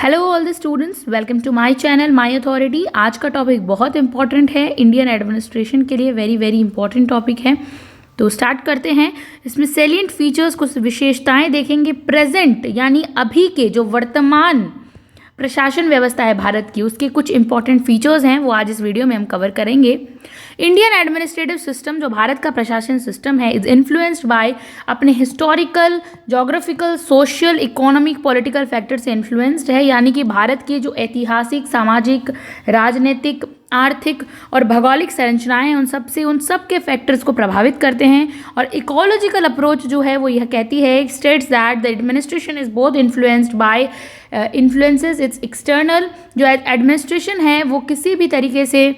Hello all the students, welcome to my channel my authority. आज का topic बहुत important है, इंडियन एडमिनिस्ट्रेशन के लिए वेरी वेरी इंपॉर्टेंट टॉपिक है। तो स्टार्ट करते हैं। इसमें सेलिएंट फीचर्स, कुछ विशेषताएं देखेंगे। प्रेजेंट यानी अभी के, जो वर्तमान प्रशासन व्यवस्था है भारत की, उसके कुछ इंपॉर्टेंट फीचर्स हैं, वो आज इस वीडियो में हम कवर करेंगे। इंडियन एडमिनिस्ट्रेटिव सिस्टम, जो भारत का प्रशासन सिस्टम है, इज इन्फ्लुएंस्ड बाय अपने historical, geographical, social, economic, political factor से इन्फ्लुएंस्ड है। यानी कि भारत के जो ऐतिहासिक, सामाजिक, राजनीतिक, आर्थिक और भौगोलिक संरचनाएं हैं, उन सब के फैक्टर्स को प्रभावित करते हैं। और इकोलॉजिकल अप्रोच जो है वो यह कहती है, states that the administration is both influenced by influences it's external. जो एडमिनिस्ट्रेशन है वो किसी भी तरीके से,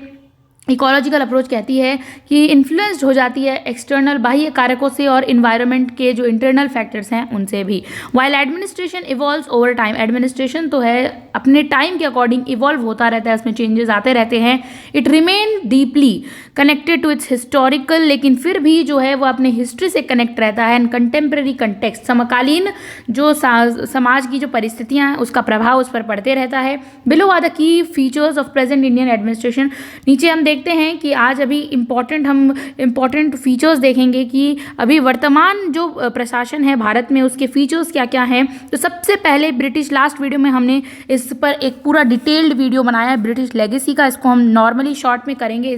इकोलॉजिकल अप्रोच कहती है कि इन्फ्लुएंस्ड हो जाती है एक्सटर्नल, बाह्य कारकों से, और इन्वायरमेंट के जो इंटरनल फैक्टर्स हैं उनसे भी। While administration evolves over time, administration तो है अपने टाइम के अकॉर्डिंग इवॉल्व होता रहता है, उसमें चेंजेस आते रहते हैं। It remain deeply connected to its historical, लेकिन फिर भी जो है वो अपने हिस्ट्री से कनेक्ट रहता है। एंड कंटेम्प्रेरी कंटेक्स्ट, समकालीन जो समाज की जो परिस्थितियाँ हैं उसका प्रभाव उस पर पड़ते रहता है। Below are the key features of present Indian administration. नीचे हम देखते हैं कि आज अभी इम्पॉर्टेंट फीचर्स देखेंगे कि अभी वर्तमान जो प्रशासन है भारत में, उसके फीचर्स क्या क्या हैं। तो सबसे पहले ब्रिटिश, लास्ट वीडियो में हमने इस पर एक पूरा डिटेल्ड वीडियो बनाया है ब्रिटिश लेगेसी का, इसको हम नॉर्मली शॉर्ट में करेंगे।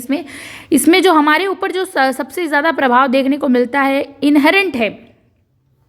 इसमें जो हमारे ऊपर जो सबसे ज़्यादा प्रभाव देखने को मिलता है, इनहेरेंट है,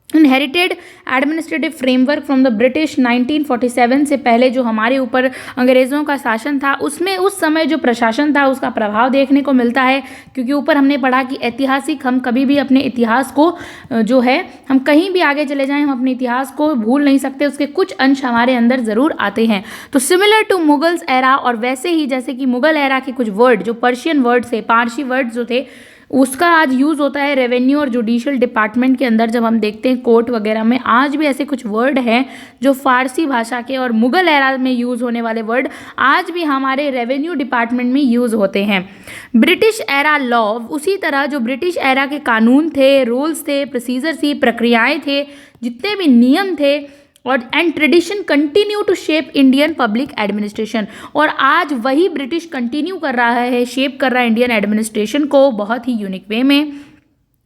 inherited administrative framework from the British 1947 से पहले जो हमारे ऊपर अंग्रेज़ों का शासन था, उसमें उस समय जो प्रशासन था उसका प्रभाव देखने को मिलता है। क्योंकि ऊपर हमने पढ़ा कि ऐतिहासिक, हम कभी भी अपने इतिहास को जो है, हम कहीं भी आगे चले जाएं, हम अपने इतिहास को भूल नहीं सकते, उसके कुछ अंश हमारे अंदर ज़रूर आते हैं। तो सिमिलर टू मुगल्स एरा, और वैसे ही जैसे कि मुगल एरा के कुछ वर्ड जो पर्शियन वर्ड से, पारसी वर्ड जो थे, उसका आज यूज़ होता है रेवेन्यू और जुडिशियल डिपार्टमेंट के अंदर। जब हम देखते हैं कोर्ट वगैरह में, आज भी ऐसे कुछ वर्ड हैं जो फारसी भाषा के और मुगल एरा में यूज़ होने वाले वर्ड आज भी हमारे रेवेन्यू डिपार्टमेंट में यूज़ होते हैं। ब्रिटिश एरा लॉ, उसी तरह जो ब्रिटिश एरा के कानून थे, रूल्स थे, प्रोसीजर थी, प्रक्रियाएँ थे, जितने भी नियम थे, और and tradition continue to shape Indian public administration. और आज वही ब्रिटिश कंटिन्यू कर रहा है, शेप कर रहा है इंडियन एडमिनिस्ट्रेशन को बहुत ही यूनिक वे में।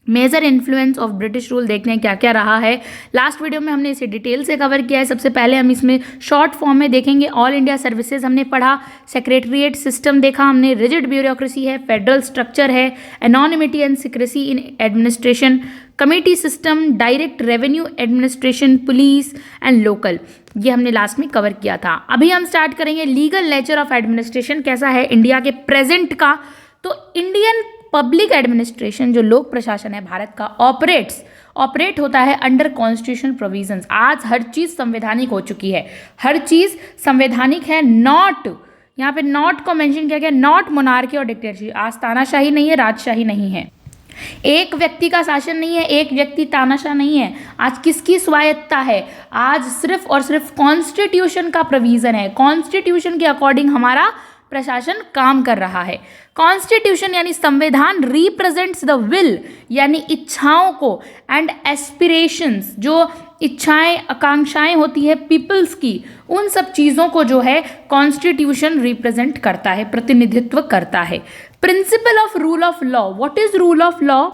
Major influence of British rule देखने क्या क्या रहा है, लास्ट वीडियो में हमने इसे डिटेल से कवर किया है। सबसे पहले हम इसमें शॉर्ट फॉर्म में देखेंगे। ऑल इंडिया सर्विसेज हमने पढ़ा, सेक्रेटरीट सिस्टम देखा हमने, रिजिड ब्यूरोक्रेसी है, फेडरल स्ट्रक्चर है, anonymity and secrecy in administration, committee system, direct revenue administration, police and local, ये हमने लास्ट में कवर किया था। अभी हम स्टार्ट करेंगे लीगल नेचर ऑफ एडमिनिस्ट्रेशन कैसा है इंडिया के प्रेजेंट का। तो इंडियन पब्लिक एडमिनिस्ट्रेशन, जो लोक प्रशासन है भारत का, ऑपरेट होता है अंडर कॉन्स्टिट्यूशन प्रोविजंस। आज हर चीज़ संवैधानिक हो चुकी है, हर चीज़ संवैधानिक है। नॉट, यहाँ पे नॉट को मेंशन किया गया, नॉट मोनार्की और डिक्टेटरशिप। आज तानाशाही नहीं है, राजशाही नहीं है, एक व्यक्ति का शासन नहीं है, एक व्यक्ति तानाशाह नहीं है। आज किसकी स्वायत्ता है? आज सिर्फ और सिर्फ कॉन्स्टिट्यूशन का प्रोविजन है। कॉन्स्टिट्यूशन के अकॉर्डिंग हमारा प्रशासन काम कर रहा है। कॉन्स्टिट्यूशन यानी संविधान रिप्रेजेंट्स द विल, यानी इच्छाओं को, एंड एस्पिरेशंस, जो इच्छाएं, आकांक्षाएं होती है पीपल्स की, उन सब चीज़ों को जो है कॉन्स्टिट्यूशन रिप्रेजेंट करता है, प्रतिनिधित्व करता है। Principle of rule of law, what is rule of law?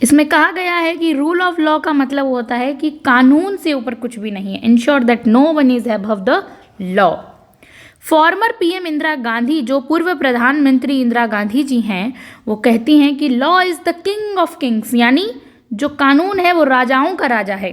इसमें कहा गया है कि रूल ऑफ लॉ का मतलब होता है कि कानून से ऊपर कुछ भी नहीं है। Ensure that no one is above the law. Former PM Indira Gandhi, जो पूर्व प्रधानमंत्री इंदिरा गांधी जी हैं, वो कहती हैं कि law is the king of kings, यानी जो कानून है वो राजाओं का राजा है।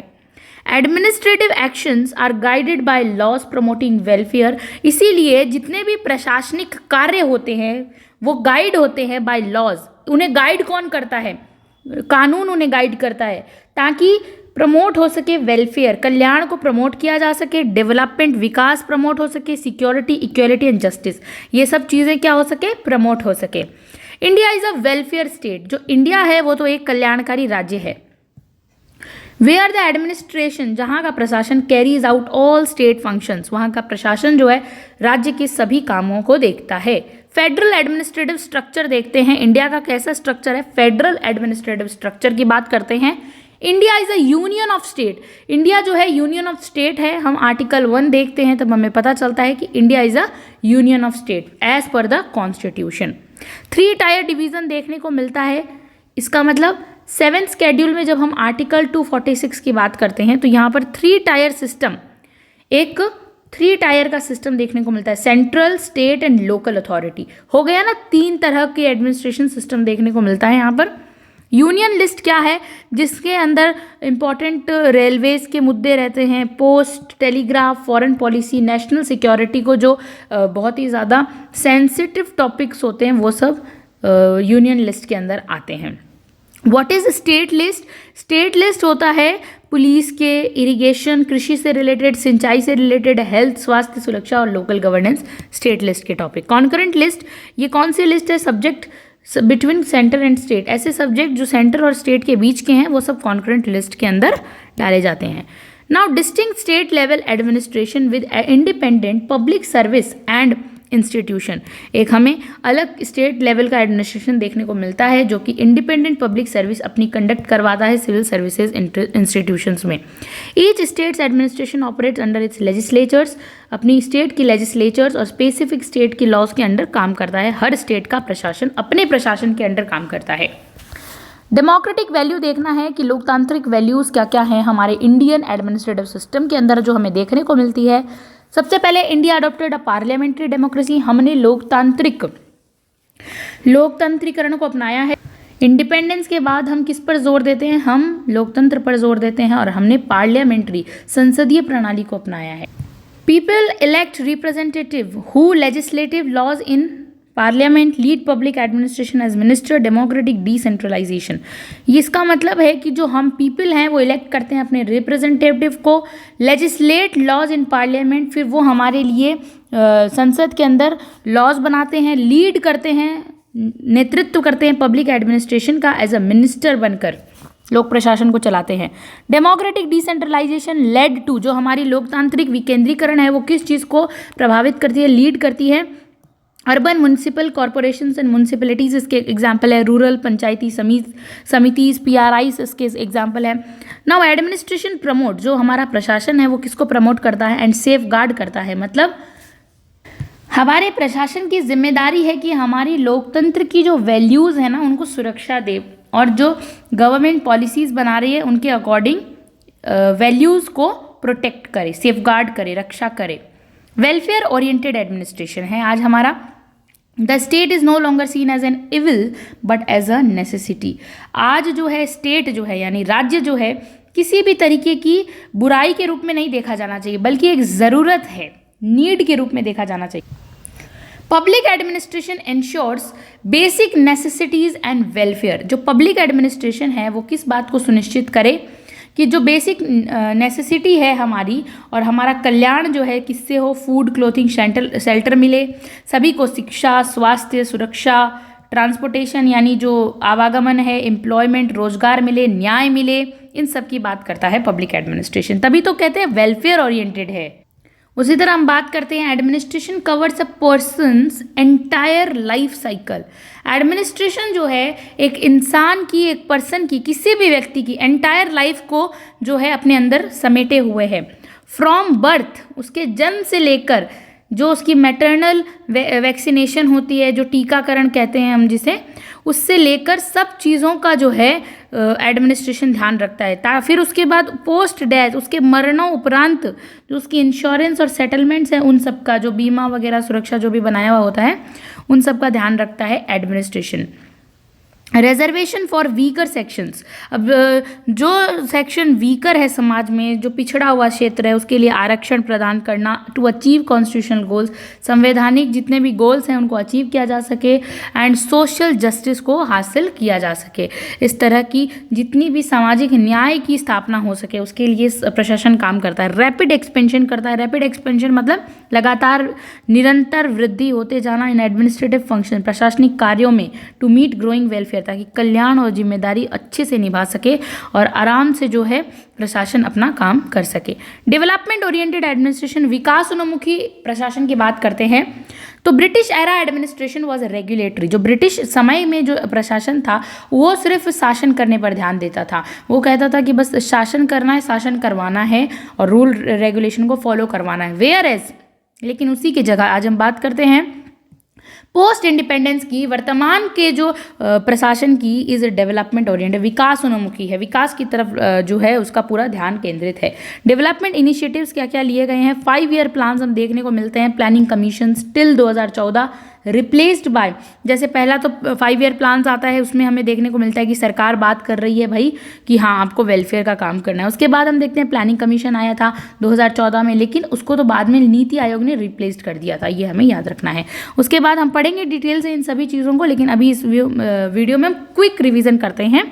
Administrative actions are guided by laws promoting welfare, इसीलिए जितने भी प्रशासनिक कार्य होते हैं वो गाइड होते हैं बाय लॉज। उन्हें गाइड कौन करता है? कानून उन्हें गाइड करता है, ताकि प्रमोट हो सके वेलफेयर, कल्याण को प्रमोट किया जा सके, डेवलपमेंट, विकास प्रमोट हो सके, सिक्योरिटी, इक्वलिटी एंड जस्टिस, ये सब चीज़ें क्या हो सके? प्रमोट हो सके। India is a welfare state, जो इंडिया है वो तो एक कल्याणकारी राज्य है। वेयर द एडमिनिस्ट्रेशन, जहाँ का प्रशासन carries out all state functions, वहाँ का प्रशासन जो है राज्य के सभी कामों को देखता है। फेडरल एडमिनिस्ट्रेटिव स्ट्रक्चर देखते हैं, इंडिया का कैसा स्ट्रक्चर है। फेडरल एडमिनिस्ट्रेटिव स्ट्रक्चर की बात करते हैं। India is a union of state. India जो है यूनियन ऑफ स्टेट है। हम आर्टिकल 1 देखते हैं तब हमें पता चलता है कि India is a union of state as per the constitution. 3 tier division देखने को मिलता है। इसका मतलब 7th शेड्यूल में जब हम आर्टिकल 246 की बात करते हैं तो यहाँ पर 3 टायर सिस्टम, एक 3 टायर का सिस्टम देखने को मिलता है, central, state and local authority. हो गया ना, 3 तरह के एडमिनिस्ट्रेशन सिस्टम देखने को मिलता है यहाँ पर। यूनियन लिस्ट क्या है, जिसके अंदर इंपॉर्टेंट रेलवेज के मुद्दे रहते हैं, post, telegraph, foreign policy, national security को जो बहुत ही ज़्यादा सेंसिटिव टॉपिक्स होते हैं वो सब यूनियन लिस्ट के अंदर आते हैं। What is state list? State list होता है पुलिस के, इरिगेशन, कृषि से रिलेटेड, सिंचाई से रिलेटेड, हेल्थ, स्वास्थ्य सुरक्षा और लोकल गवर्नेंस, स्टेट लिस्ट के टॉपिक। कॉन्करेंट लिस्ट, ये कौन सी लिस्ट है? Subject between centre and state, ऐसे सब्जेक्ट जो सेंटर और स्टेट के बीच के हैं वो सब कॉन्करेंट लिस्ट के अंदर डाले जाते हैं। Now distinct state level administration with independent public service and institution. एक हमें अलग स्टेट लेवल का एडमिनिस्ट्रेशन देखने को मिलता है जो कि इंडिपेंडेंट पब्लिक सर्विस अपनी कंडक्ट करवाता है सिविल सर्विसेज इंस्टीट्यूशंस में। Each states administration operates under its legislatures, अपनी स्टेट की लेजिस्लेचर्स और स्पेसिफिक स्टेट की लॉज के अंडर काम करता है। हर स्टेट का प्रशासन अपने प्रशासन के अंडर काम करता है। डेमोक्रेटिक वैल्यू देखना है कि लोकतांत्रिक वैल्यूज़ क्या क्या हैं हमारे इंडियन एडमिनिस्ट्रेटिव सिस्टम के अंदर जो हमें देखने को मिलती है। सबसे पहले India adopted a parliamentary democracy, हमने लोकतंत्रीकरण को अपनाया है। इंडिपेंडेंस के बाद हम किस पर जोर देते हैं? हम लोकतंत्र पर जोर देते हैं और हमने पार्लियामेंट्री संसदीय प्रणाली को अपनाया है। People elect representative who legislative laws in parliament, lead public administration as minister, democratic decentralisation. इसका मतलब है कि जो हम पीपल हैं वो इलेक्ट करते हैं अपने रिप्रेजेंटेटिव को, लेजिस्लेट लॉज इन पार्लियामेंट, फिर वो हमारे लिए संसद के अंदर लॉज बनाते हैं, लीड करते हैं, नेतृत्व करते हैं पब्लिक एडमिनिस्ट्रेशन का एज अ मिनिस्टर बनकर लोक प्रशासन को चलाते हैं। डेमोक्रेटिक डिसेंट्रलाइजेशन लेड टू, जो हमारी लोकतांत्रिक विकेंद्रीकरण है वो किस चीज़ को प्रभावित करती है, लीड करती है? Urban municipal corporations and municipalities इसके एग्जाम्पल है, रूरल पंचायती समितिज़, PRIs इसके एग्जाम्पल है। नाउ एडमिनिस्ट्रेशन प्रमोट, जो हमारा प्रशासन है वो किसको प्रमोट करता है? एंड सेफ गार्ड करता है। मतलब हमारे प्रशासन की जिम्मेदारी है कि हमारी लोकतंत्र की जो वैल्यूज़ है ना उनको सुरक्षा दे और जो गवर्नमेंट पॉलिसीज़ बना रही है उनके अकॉर्डिंग वैल्यूज़ को प्रोटेक्ट करे, सेफ गार्ड करे, रक्षा करे। वेलफेयर ओरिएंटेड एडमिनिस्ट्रेशन है आज हमारा। The state is no longer seen as an evil but as a necessity. आज जो है स्टेट जो है यानी राज्य जो है किसी भी तरीके की बुराई के रूप में नहीं देखा जाना चाहिए बल्कि एक ज़रूरत है, नीड के रूप में देखा जाना चाहिए। Public administration ensures basic necessities and welfare. जो पब्लिक एडमिनिस्ट्रेशन है वो किस बात को सुनिश्चित करे कि जो बेसिक नेसेसिटी है हमारी और हमारा कल्याण जो है किससे हो, फूड, क्लोथिंग, शेल्टर मिले सभी को, शिक्षा, स्वास्थ्य, सुरक्षा, ट्रांसपोर्टेशन यानी जो आवागमन है, एम्प्लॉयमेंट, रोजगार मिले, न्याय मिले, इन सब की बात करता है पब्लिक एडमिनिस्ट्रेशन। तभी तो कहते हैं वेलफेयर ओरिएंटेड है। उसी तरह हम बात करते हैं administration covers a persons entire life cycle. Administration जो है एक इंसान की, एक पर्सन की, किसी भी व्यक्ति की एंटायर लाइफ को जो है अपने अंदर समेटे हुए है। फ्रॉम बर्थ, उसके जन्म से लेकर जो उसकी मैटरनल वैक्सीनेशन होती है, जो टीकाकरण कहते हैं हम जिसे, उससे लेकर सब चीज़ों का जो है एडमिनिस्ट्रेशन ध्यान रखता है। फिर उसके बाद पोस्ट डेथ, उसके मरणों उपरांत जो उसकी इंश्योरेंस और सेटलमेंट्स हैं उन सब का, जो बीमा वगैरह सुरक्षा जो भी बनाया हुआ होता है उन सब का ध्यान रखता है administration. Reservation for weaker sections, अब जो सेक्शन वीकर है समाज में, जो पिछड़ा हुआ क्षेत्र है, उसके लिए आरक्षण प्रदान करना टू अचीव कॉन्स्टिट्यूशनल गोल्स, संवैधानिक जितने भी गोल्स हैं उनको अचीव किया जा सके एंड सोशल जस्टिस को हासिल किया जा सके। इस तरह की जितनी भी सामाजिक न्याय की स्थापना हो सके उसके लिए प्रशासन काम करता है। रैपिड एक्सपेंशन करता है। रैपिड एक्सपेंशन मतलब लगातार निरंतर वृद्धि होते जाना इन एडमिनिस्ट्रेटिव फंक्शन, प्रशासनिक कार्यों में, टू मीट ग्रोइंग वेलफेयर, ताकि कल्याण और जिम्मेदारी अच्छे से निभा सके और आराम से जो है प्रशासन अपना काम कर सके। डेवलपमेंट ओरिएंटेड एडमिनिस्ट्रेशन, विकास उन्मुखी प्रशासन की बात करते हैं। तो British era administration was regulatory. जो ब्रिटिश समय में जो प्रशासन था वो सिर्फ शासन करने पर ध्यान देता था। वो कहता था कि बस शासन करना है, शासन करवाना है और रूल रेगुलेशन को फॉलो करवाना है। वेयर एज, लेकिन उसी की जगह आज हम बात करते हैं पोस्ट इंडिपेंडेंस की। वर्तमान के जो प्रशासन की इज डेवलपमेंट ओरिएंटेड, विकास उन्मुखी है, विकास की तरफ जो है उसका पूरा ध्यान केंद्रित है। डेवलपमेंट इनिशिएटिव्स क्या क्या लिए गए हैं, 5 ईयर प्लान्स हम देखने को मिलते हैं। Planning commission till 2014 replaced by, जैसे पहला तो 5 ईयर प्लान्स आता है, उसमें हमें देखने को मिलता है कि सरकार बात कर रही है भाई कि हाँ आपको वेलफेयर का काम करना है। उसके बाद हम देखते हैं प्लानिंग कमीशन आया था 2014 में, लेकिन उसको तो बाद में नीति आयोग ने रिप्लेस्ड कर दिया था, ये हमें याद रखना है। उसके बाद हम पढ़ेंगे डिटेल से इन सभी चीज़ों को, लेकिन अभी इस वीडियो में हम क्विक रिविजन करते हैं।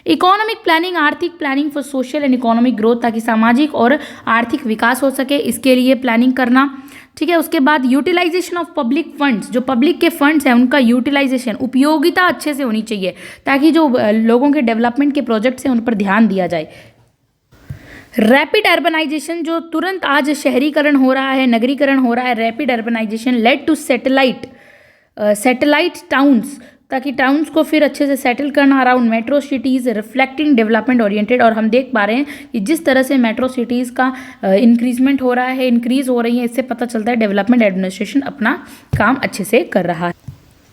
इकोनॉमिक प्लानिंग, आर्थिक planning for social and economic growth, ताकि सामाजिक और आर्थिक विकास हो सके, इसके लिए प्लानिंग करना। ठीक है, उसके बाद यूटिलाइजेशन ऑफ पब्लिक फंड्स, जो पब्लिक के फंड्स हैं उनका यूटिलाइजेशन, उपयोगिता अच्छे से होनी चाहिए ताकि जो लोगों के डेवलपमेंट के प्रोजेक्ट्स हैं उन पर ध्यान दिया जाए। रैपिड अर्बनाइजेशन, जो तुरंत आज शहरीकरण हो रहा है, नगरीकरण हो रहा है, rapid urbanisation led to satellite towns, ताकि टाउन्स को फिर अच्छे से सेटल करना around metro cities, reflecting development oriented. और हम देख पा रहे हैं कि जिस तरह से मेट्रो सिटीज़ का इंक्रीजमेंट हो रहा है, इंक्रीज हो रही है, इससे पता चलता है डेवलपमेंट एडमिनिस्ट्रेशन अपना काम अच्छे से कर रहा है।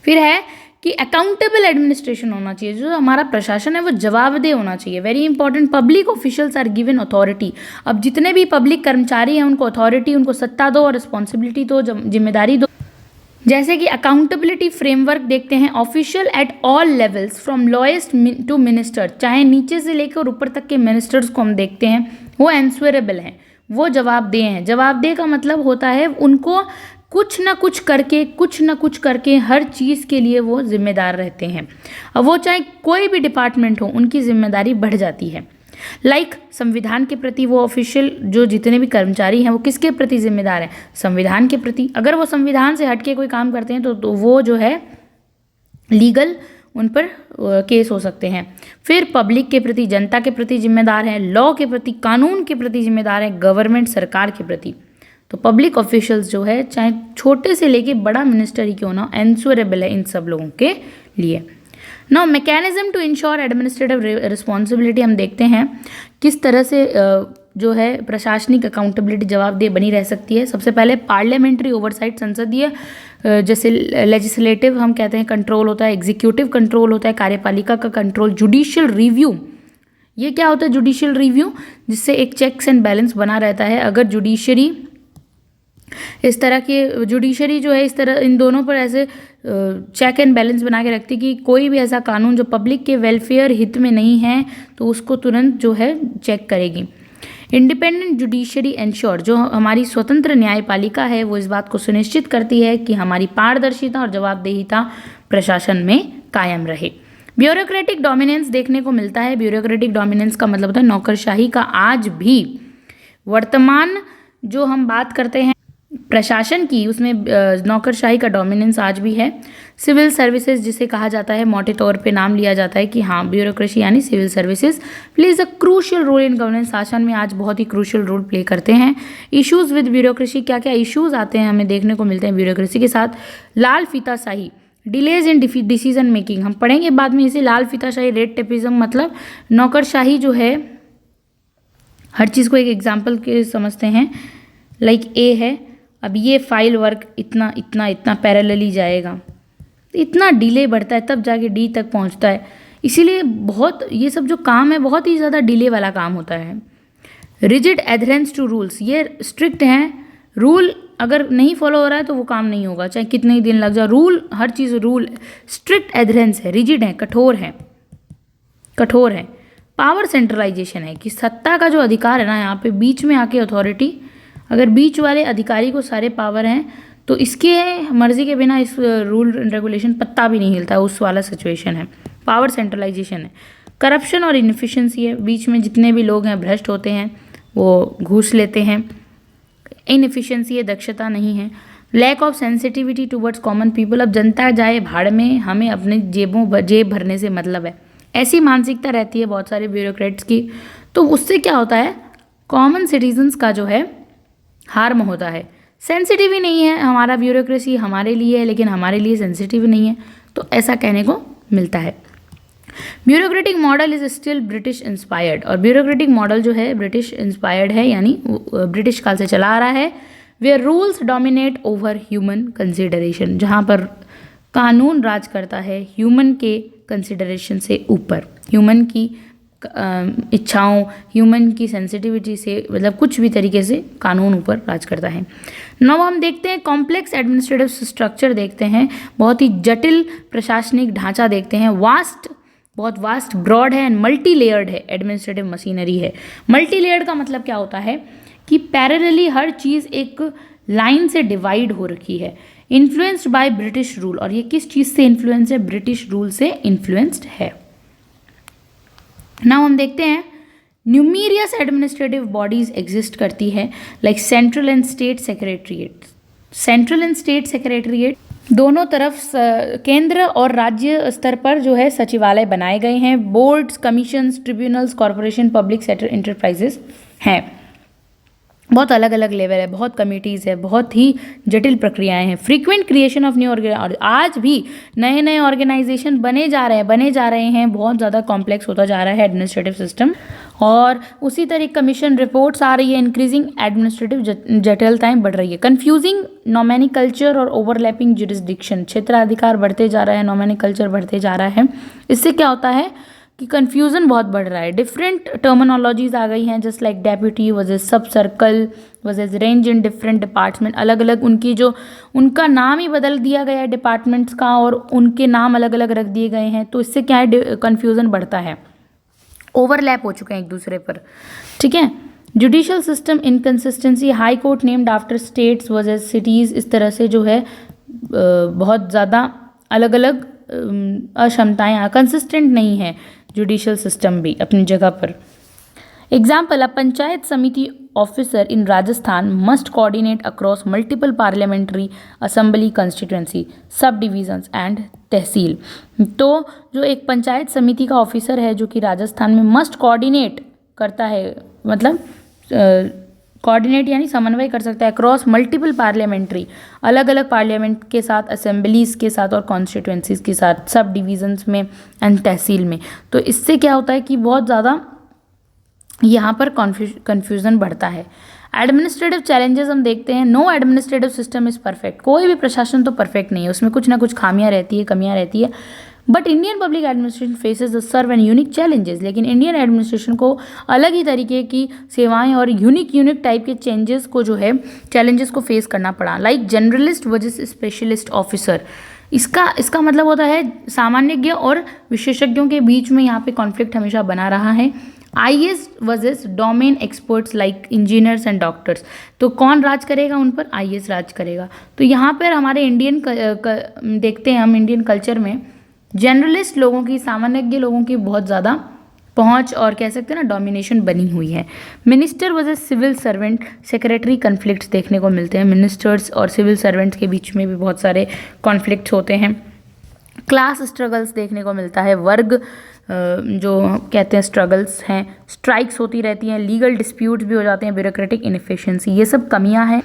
फिर है कि अकाउंटेबल एडमिनिस्ट्रेशन होना चाहिए, जो हमारा प्रशासन है वो जवाबदेह होना चाहिए। Very important, public officials are given authority. अब जितने भी पब्लिक कर्मचारी हैं उनको अथॉरिटी, उनको सत्ता दो और रिस्पॉन्सिबिलिटी दो, जिम्मेदारी दो। जैसे कि अकाउंटेबिलिटी फ्रेमवर्क देखते हैं, official at all levels from lowest to minister, चाहे नीचे से लेकर ऊपर तक के मिनिस्टर्स को हम देखते हैं, वो आंसरेबल हैं, वो जवाबदेह हैं। जवाबदेह का मतलब होता है उनको कुछ ना कुछ करके हर चीज़ के लिए वो जिम्मेदार रहते हैं। अब वो चाहे कोई भी डिपार्टमेंट हो, उनकी जिम्मेदारी बढ़ जाती है। लाइक संविधान के प्रति वो ऑफिशियल जो जितने भी कर्मचारी हैं वो किसके प्रति जिम्मेदार हैं, संविधान के प्रति। अगर वो संविधान से हटके कोई काम करते हैं तो वो जो है लीगल उन पर केस हो सकते हैं। फिर पब्लिक के प्रति, जनता के प्रति जिम्मेदार हैं, लॉ के प्रति, कानून के प्रति जिम्मेदार हैं, गवर्नमेंट सरकार के प्रति। तो पब्लिक ऑफिशियल्स जो है चाहे छोटे से लेके बड़ा मिनिस्टर ही क्यों ना, आंसरेबल है इन सब लोगों के लिए। Now mechanism to ensure administrative responsibility, हम देखते हैं किस तरह से जो है प्रशासनिक अकाउंटेबिलिटी जवाबदेह बनी रह सकती है। सबसे पहले पार्लियामेंट्री ओवरसाइट, संसदीय जैसे लेजिस्लेटिव हम कहते हैं कंट्रोल होता है, एग्जीक्यूटिव कंट्रोल होता है, कार्यपालिका का कंट्रोल, जुडिशियल रिव्यू। ये क्या होता है जुडिशियल रिव्यू, जिससे एक चेक्स एंड बैलेंस बना रहता है। अगर जुडिशरी इस तरह के जुडिशरी जो है इस तरह इन दोनों पर ऐसे चेक एंड बैलेंस बना के रखती कि कोई भी ऐसा कानून जो पब्लिक के वेलफेयर हित में नहीं है तो उसको तुरंत जो है चेक करेगी। इंडिपेंडेंट जुडिशरी एंश्योर, जो हमारी स्वतंत्र न्यायपालिका है वो इस बात को सुनिश्चित करती है कि हमारी पारदर्शिता और जवाबदेहिता प्रशासन में कायम रहे। ब्यूरोक्रेटिक डोमिनेंस देखने को मिलता है। ब्यूरोक्रेटिक डोमिनेंस का मतलब होता है नौकरशाही का। आज भी वर्तमान जो हम बात करते हैं प्रशासन की, उसमें नौकरशाही का डोमिनेंस आज भी है। सिविल सर्विसेज जिसे कहा जाता है, मोटे तौर पे नाम लिया जाता है कि हाँ ब्यूरोक्रेसी यानी civil services plays a crucial role in governance, शासन में आज बहुत ही क्रूशियल रोल प्ले करते हैं। इश्यूज विद ब्यूरोक्रेसी, क्या क्या इश्यूज आते हैं हमें देखने को मिलते हैं ब्यूरोक्रेसी के साथ। लाल फीताशाही, डिलेज इन डिसीजन मेकिंग, हम पढ़ेंगे बाद में इसे। लाल फीताशाही, रेड टेपिज्म, मतलब नौकरशाही जो है हर चीज़ को एक एग्जाम्पल के समझते हैं। लाइक ए है, अब ये फाइल वर्क इतना इतना इतना पैरेलली जाएगा, इतना डिले बढ़ता है तब जाके डी तक पहुंचता है। इसीलिए बहुत ये सब जो काम है बहुत ही ज़्यादा डिले वाला काम होता है। रिजिड एडहेरेंस टू रूल्स, ये स्ट्रिक्ट हैं, रूल अगर नहीं फॉलो हो रहा है तो वो काम नहीं होगा, चाहे कितने ही दिन लग जाए। रूल, हर चीज़ रूल, स्ट्रिक्ट एडहेरेंस है, रिजिड है, कठोर है, कठोर है। पावर सेंट्रलाइजेशन है कि सत्ता का जो अधिकार है ना, यहाँ पे बीच में आके अथॉरिटी, अगर बीच वाले अधिकारी को सारे पावर हैं तो इसके मर्जी के बिना इस रूल रेगुलेशन पत्ता भी नहीं हिलता, उस वाला सिचुएशन है। पावर सेंट्रलाइजेशन है। करप्शन और इनएफिशिएंसी है, बीच में जितने भी लोग हैं भ्रष्ट होते हैं, वो घूस लेते हैं। इनएफिशिएंसी है, दक्षता नहीं है। Lack of sensitivity towards common people, अब जनता जाए भाड़ में, हमें अपने जेब भरने से मतलब है, ऐसी मानसिकता रहती है बहुत सारे ब्यूरोक्रेट्स की। तो उससे क्या होता है, कॉमन सिटीजन्स का जो है हार्म होता है, सेंसिटिव ही नहीं है हमारा ब्यूरोक्रेसी, हमारे लिए है लेकिन हमारे लिए सेंसिटिव नहीं है, तो ऐसा कहने को मिलता है। Bureaucratic model is still British inspired, और ब्यूरोक्रेटिक मॉडल जो है ब्रिटिश इंस्पायर्ड है, यानी ब्रिटिश काल से चला आ रहा है। Where rules dominate over human consideration, जहाँ पर कानून राज करता है ह्यूमन के कंसिडरेशन से ऊपर, ह्यूमन की इच्छाओं, ह्यूमन की सेंसिटिविटी से, मतलब कुछ भी तरीके से कानून ऊपर राज करता है। नौ हम देखते हैं कॉम्प्लेक्स एडमिनिस्ट्रेटिव स्ट्रक्चर देखते हैं, बहुत ही जटिल प्रशासनिक ढांचा देखते हैं, बहुत वास्ट ब्रॉड है एंड मल्टी लेयर्ड है एडमिनिस्ट्रेटिव मशीनरी है। मल्टी लेयर्ड का मतलब क्या होता है कि पैरेलली हर चीज़ एक लाइन से डिवाइड हो रखी है। इन्फ्लुएंस्ड बाय ब्रिटिश रूल, और ये किस चीज़ से इन्फ्लुएंस है? ब्रिटिश रूल से इन्फ्लुएंस्ड है। नाउ हम देखते हैं न्यूमेरियस एडमिनिस्ट्रेटिव बॉडीज एग्जिस्ट करती है, like central and state secretariat. Central and state secretariat दोनों तरफ केंद्र और राज्य स्तर पर जो है सचिवालय बनाए गए हैं। Boards, commissions, tribunals, corporation, public sector enterprises हैं। बहुत अलग अलग लेवल है, बहुत कमिटीज़ है, बहुत ही जटिल प्रक्रियाएं हैं। फ्रीक्वेंट क्रिएशन ऑफ न्यू और आज भी नए नए ऑर्गेनाइजेशन बने जा रहे हैं, बहुत ज़्यादा कॉम्प्लेक्स होता जा रहा है एडमिनिस्ट्रेटिव सिस्टम। और उसी तरह कमीशन रिपोर्ट्स आ रही है, इंक्रीजिंग एडमिनिस्ट्रेटिव जटिलताएं बढ़ रही है। कन्फ्यूजिंग नॉमेनिकल्चर और ओवरलैपिंग जुरिस्डिक्शन, क्षेत्राधिकार बढ़ते जा रहा है, नॉमेनिकल्चर बढ़ते जा रहा है। इससे क्या होता है कि कन्फ्यूज़न बहुत बढ़ रहा है। डिफरेंट टर्मिनोलॉजीज आ गई हैं, जस्ट लाइक डेप्यूटी वर्सेस सब circle versus range in different department. अलग अलग उनका नाम ही बदल दिया गया है डिपार्टमेंट्स का, और उनके नाम अलग अलग रख दिए गए हैं। तो इससे क्या है, कन्फ्यूज़न बढ़ता है, ओवरलैप हो चुके हैं एक दूसरे पर, ठीक है। Judicial system inconsistency, high court named after states versus cities, इस तरह से जो है बहुत ज़्यादा अलग अलग अक्षमताएँ, कंसिस्टेंट नहीं है जुडिशियल सिस्टम भी अपनी जगह पर। एग्जाम्पल, अ पंचायत समिति officer in Rajasthan must coordinate across multiple parliamentary assembly constituency, सब डिविजन्स एंड तहसील। तो जो एक पंचायत समिति का ऑफिसर है जो कि राजस्थान में मस्ट कोऑर्डिनेट करता है, मतलब कोऑर्डिनेट यानी समन्वय कर सकता है अक्रॉस मल्टीपल पार्लियामेंट्री, अलग अलग पार्लियामेंट के साथ, असेंबलीज़ के साथ और कॉन्स्टिट्यूएंसीज के साथ, सब डिविजन्स में एंड तहसील में। तो इससे क्या होता है कि बहुत ज़्यादा यहाँ पर कन्फ्यूज़न बढ़ता है। एडमिनिस्ट्रेटिव चैलेंजेस हम देखते हैं। No administrative system is perfect, कोई भी प्रशासन तो परफेक्ट नहीं है, उसमें कुछ ना कुछ खामियाँ रहती है, कमियाँ रहती है। But Indian public administration faces the serve and unique challenges, लेकिन इंडियन एडमिनिस्ट्रेशन को अलग ही तरीके की सेवाएं और यूनिक टाइप के चेंजेस को जो है चैलेंजेस को फेस करना पड़ा, like generalist versus specialist officer. इसका मतलब होता है सामान्यज्ञ और विशेषज्ञों के बीच में यहाँ पे कॉन्फ्लिक्ट हमेशा बना रहा है। IAS versus domain experts like engineers and doctors, तो कौन राज करेगा उन पर? आईएएस राज करेगा। तो यहाँ पर हमारे देखते हैं हम इंडियन कल्चर में जनरलिस्ट लोगों की, सामान्यज्ञ लोगों की बहुत ज़्यादा पहुंच और कह सकते हैं ना डोमिनेशन बनी हुई है। Minister versus civil servant, secretary conflicts देखने को मिलते हैं। मिनिस्टर्स और सिविल सर्वेंट्स के बीच में भी बहुत सारे कॉन्फ्लिक्ट्स होते हैं। क्लास स्ट्रगल्स देखने को मिलता है, वर्ग जो कहते हैं स्ट्रगल्स हैं, स्ट्राइक्स होती रहती हैं, लीगल डिस्प्यूट्स भी हो जाते हैं, ब्यूरोक्रेटिक इनएफिशिएंसी, ये सब कमियां हैं।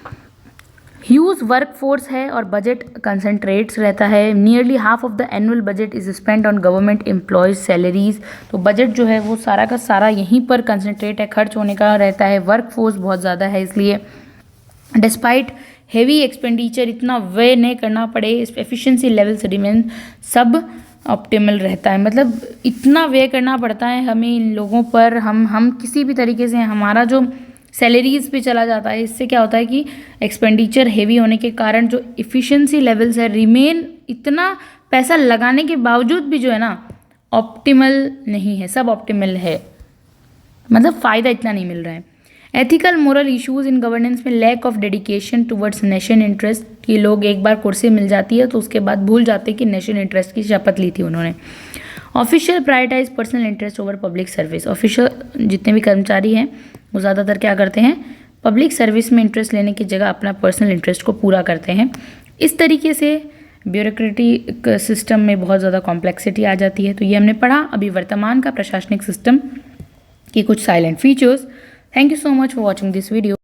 ह्यूज वर्क फोर्स है और बजट कंसंट्रेट्स रहता है। Nearly half of the annual budget is spend on government employees salaries, तो बजट जो है वो सारा का सारा यहीं पर कंसंट्रेट है, खर्च होने का रहता है। वर्क फोर्स बहुत ज़्यादा है, इसलिए डिस्पाइट हेवी एक्सपेंडिचर, इतना व्यय नहीं करना पड़े, एफिशिएंसी लेवल्स रिमेन सब ऑप्टिमल रहता है। मतलब इतना व्यय करना पड़ता है हमें इन लोगों पर, हम किसी भी तरीके से हमारा जो सैलरीज पे चला जाता है। इससे क्या होता है कि एक्सपेंडिचर हेवी होने के कारण जो इफ़िशिएंसी लेवल्स है रिमेन, इतना पैसा लगाने के बावजूद भी जो है ना ऑप्टिमल नहीं है, सब ऑप्टिमल है, मतलब फ़ायदा इतना नहीं मिल रहा है। Ethical moral issues in governance में lack of dedication towards nation interest, कि लोग एक बार कुर्सी मिल जाती है तो उसके बाद भूल जाते हैं कि नेशन इंटरेस्ट की शपथ ली थी उन्होंने। Official prioritise personal interest over public service, official जितने भी कर्मचारी हैं वो ज़्यादातर क्या करते हैं, पब्लिक सर्विस में इंटरेस्ट लेने की जगह अपना पर्सनल इंटरेस्ट को पूरा करते हैं। इस तरीके से ब्यूरोक्रेटिक सिस्टम में बहुत ज़्यादा कॉम्प्लेक्सिटी आ जाती है। तो ये हमने पढ़ा अभी वर्तमान का प्रशासनिक सिस्टम के कुछ salient features. Thank you so much for watching this video.